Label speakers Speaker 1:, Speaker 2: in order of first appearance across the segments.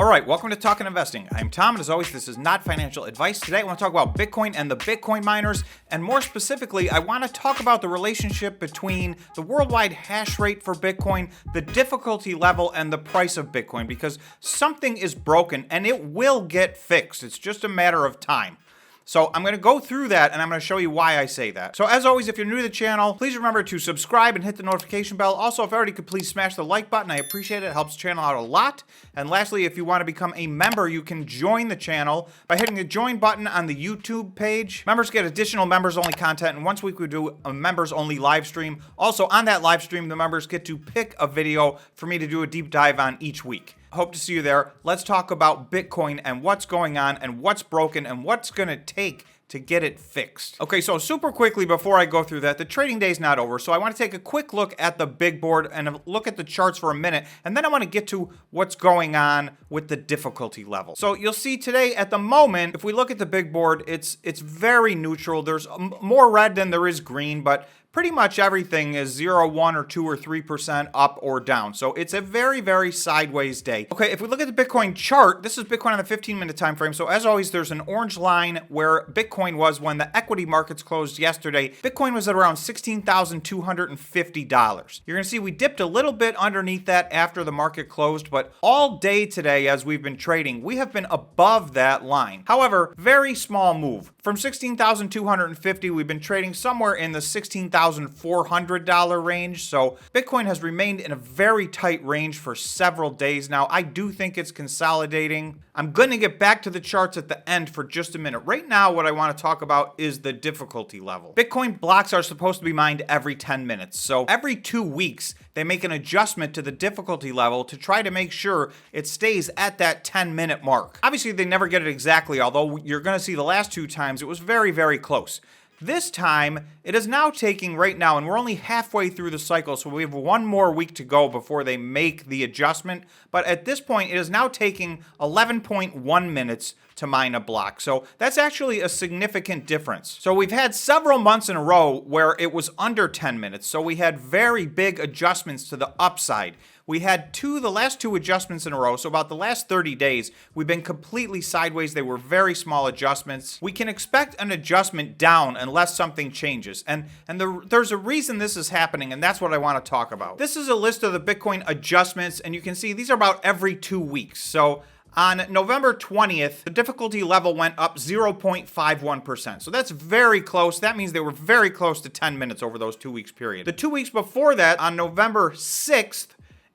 Speaker 1: All right, welcome to Talkin' Investing. I'm Tom, and as always, this is not financial advice. Today, I want to talk about Bitcoin and the Bitcoin miners, and more specifically, I want to talk about the relationship between the worldwide hash rate for Bitcoin, the difficulty level, and the price of Bitcoin, because something is broken, and it will get fixed. It's just a matter of time. So I'm going to go through that, and I'm going to show you why I say that. So as always, if you're new to the channel, please remember to subscribe and hit the notification bell. Also, if already could please smash the like button. I appreciate it. It helps the channel out a lot. And lastly, if you want to become a member, you can join the channel by hitting the join button on the YouTube page. Members get additional members-only content, and once a week we do a members-only live stream. Also, on that live stream, the members get to pick a video for me to do a deep dive on each week. Hope to see you there. Let's talk about Bitcoin and what's going on and what's broken and what's going to take to get it fixed. Okay, so super quickly before I go through that, the trading day is not over, so I want to take a quick look at the big board and look at the charts for a minute, and then I want to get to what's going on with the difficulty level. So you'll see today at the moment, if we look at the big board, it's very neutral. There's more red than there is green, but pretty much everything is 0, 1, or 2, or 3% up or down. So it's a very, very sideways day. Okay, if we look at the Bitcoin chart, this is Bitcoin on the 15-minute time frame. So as always, there's an orange line where Bitcoin was when the equity markets closed yesterday. Bitcoin was at around $16,250. You're going to see we dipped a little bit underneath that after the market closed, but all day today as we've been trading, we have been above that line. However, very small move. From $16,250, we've been trading somewhere in the $16,400 range. So Bitcoin has remained in a very tight range for several days now. I do think it's consolidating. I'm going to get back to the charts at the end for just a minute. Right now, what I want to talk about is the difficulty level. Bitcoin blocks are supposed to be mined every 10 minutes. So every 2 weeks, they make an adjustment to the difficulty level to try to make sure it stays at that 10-minute mark. Obviously, they never get it exactly, although you're going to see the last 2 times it was very, very close. This time, it is now taking right now, and we're only halfway through the cycle, so we have 1 more week to go before they make the adjustment. But at this point, it is now taking 11.1 minutes to mine a block. So that's actually a significant difference. So we've had several months in a row where it was under 10 minutes. So we had very big adjustments to the upside. We had the last 2 adjustments in a row. So about the last 30 days, we've been completely sideways. They were very small adjustments. We can expect an adjustment down unless something changes. And there's a reason this is happening, and that's what I want to talk about. This is a list of the Bitcoin adjustments, and you can see these are about every 2 weeks. So on November 20th, the difficulty level went up 0.51%. So that's very close. That means they were very close to 10 minutes over those 2 weeks period. The 2 weeks before that, on November 6th,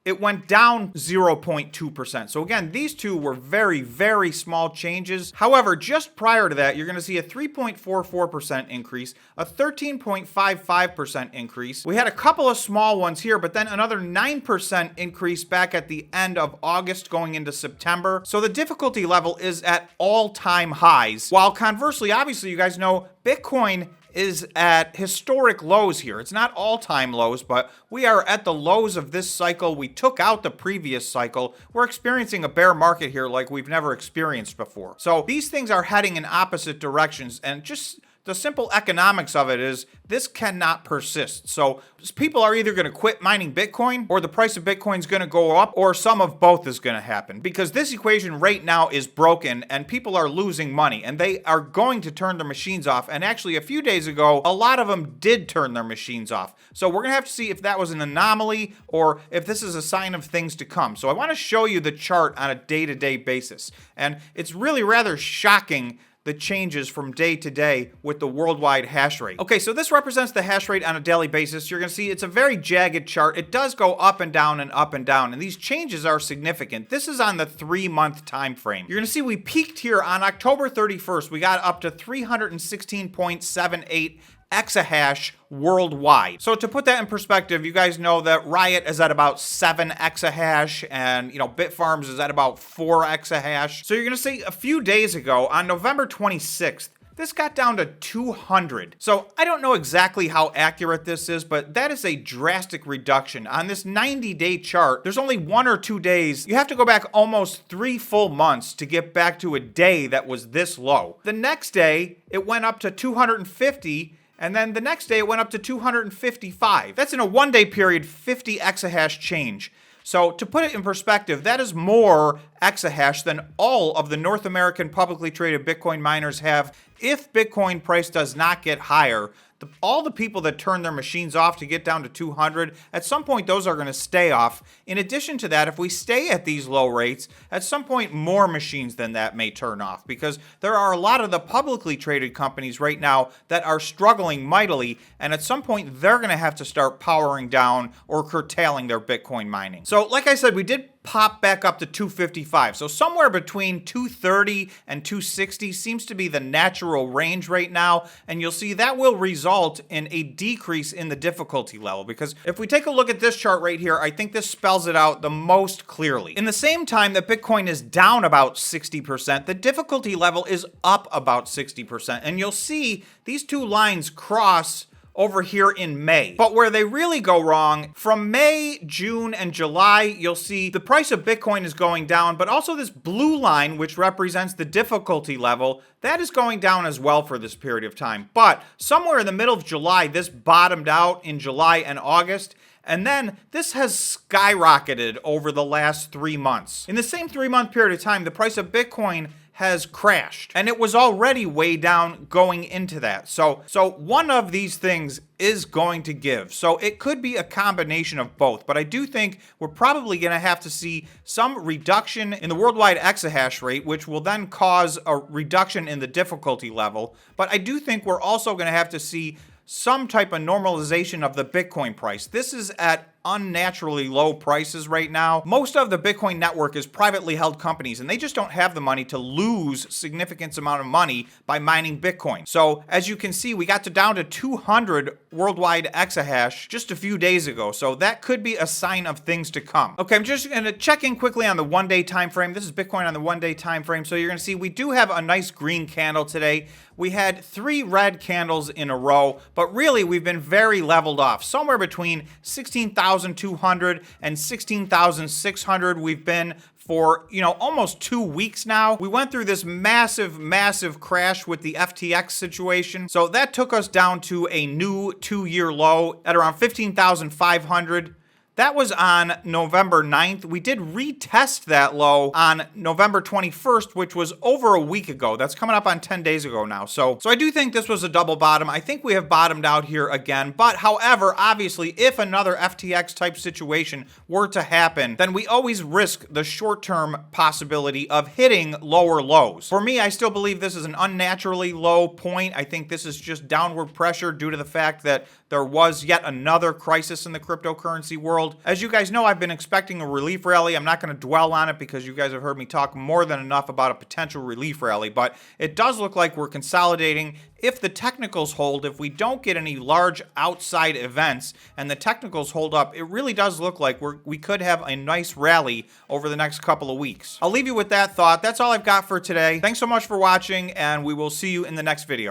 Speaker 1: it went down 0.2%. So again, these two were very, very small changes. However, just prior to that, you're going to see a 3.44% increase, a 13.55% increase. We had a couple of small ones here, but then another 9% increase back at the end of August going into September. So the difficulty level is at all-time highs. While conversely, obviously, you guys know Bitcoin is at historic lows here. It's not all-time lows, but we are at the lows of this cycle. We took out the previous cycle. We're experiencing a bear market here like we've never experienced before. So these things are heading in opposite directions, and just the simple economics of it is this cannot persist. So people are either going to quit mining Bitcoin, or the price of Bitcoin is going to go up, or some of both is going to happen, because this equation right now is broken and people are losing money and they are going to turn their machines off. And actually, a few days ago, a lot of them did turn their machines off. So we're going to have to see if that was an anomaly or if this is a sign of things to come. So I want to show you the chart on a day-to-day basis. And it's really rather shocking, the changes from day to day with the worldwide hash rate. Okay, so this represents the hash rate on a daily basis. You're going to see it's a very jagged chart. It does go up and down and up and down, and these changes are significant. This is on the 3-month time frame. You're going to see we peaked here on October 31st. We got up to 316.78 exahash worldwide. So to put that in perspective, you guys know that Riot is at about 7 exahash, and Bitfarms is at about 4 exahash. So you're going to see a few days ago on November 26th, this got down to 200. So I don't know exactly how accurate this is, but that is a drastic reduction. On this 90-day chart, there's only 1 or 2 days. You have to go back almost 3 full months to get back to a day that was this low. The next day, it went up to 250, and then the next day it went up to 255. That's in a 1-day period, 50 exahash change. So to put it in perspective, that is more exahash than all of the North American publicly traded Bitcoin miners have. If Bitcoin price does not get higher, all the people that turn their machines off to get down to 200, at some point those are going to stay off. In addition to that, if we stay at these low rates, at some point more machines than that may turn off, because there are a lot of the publicly traded companies right now that are struggling mightily, and at some point they're going to have to start powering down or curtailing their Bitcoin mining. So like I said, we did pop back up to 255. So somewhere between 230 and 260 seems to be the natural range right now. And you'll see that will result in a decrease in the difficulty level, because if we take a look at this chart right here, I think this spells it out the most clearly. In the same time that Bitcoin is down about 60%, the difficulty level is up about 60%. And you'll see these two lines cross over here in May. But where they really go wrong, from May, June, and July, you'll see the price of Bitcoin is going down, but also this blue line, which represents the difficulty level, that is going down as well for this period of time. But somewhere in the middle of July, this bottomed out in July and August, and then this has skyrocketed over the last 3 months. In the same 3-month period of time, the price of Bitcoin has crashed, and it was already way down going into that. So one of these things is going to give. So it could be a combination of both, but I do think we're probably going to have to see some reduction in the worldwide exahash rate, which will then cause a reduction in the difficulty level. But I do think we're also going to have to see some type of normalization of the Bitcoin price. This is at unnaturally low prices right now. Most of the Bitcoin network is privately held companies, and they just don't have the money to lose significant amount of money by mining Bitcoin. So as you can see, we got down to 200 worldwide exahash just a few days ago. So that could be a sign of things to come. Okay, I'm just going to check in quickly on the 1-day time frame. This is Bitcoin on the 1-day time frame. So you're going to see we do have a nice green candle today. We had 3 red candles in a row, but really we've been very leveled off. Somewhere between 16,200 and 16,600 we've been for, almost 2 weeks now. We went through this massive crash with the FTX situation. So that took us down to a new 2-year low at around 15,500. That was on November 9th. We did retest that low on November 21st, which was over a week ago. That's coming up on 10 days ago now. So I do think this was a double bottom. I think we have bottomed out here again. But however, obviously, if another FTX type situation were to happen, then we always risk the short-term possibility of hitting lower lows. For me, I still believe this is an unnaturally low point. I think this is just downward pressure due to the fact that there was yet another crisis in the cryptocurrency world. As you guys know, I've been expecting a relief rally. I'm not going to dwell on it because you guys have heard me talk more than enough about a potential relief rally, but it does look like we're consolidating. If the technicals hold, if we don't get any large outside events and the technicals hold up, it really does look like we could have a nice rally over the next couple of weeks. I'll leave you with that thought. That's all I've got for today. Thanks so much for watching, and we will see you in the next video.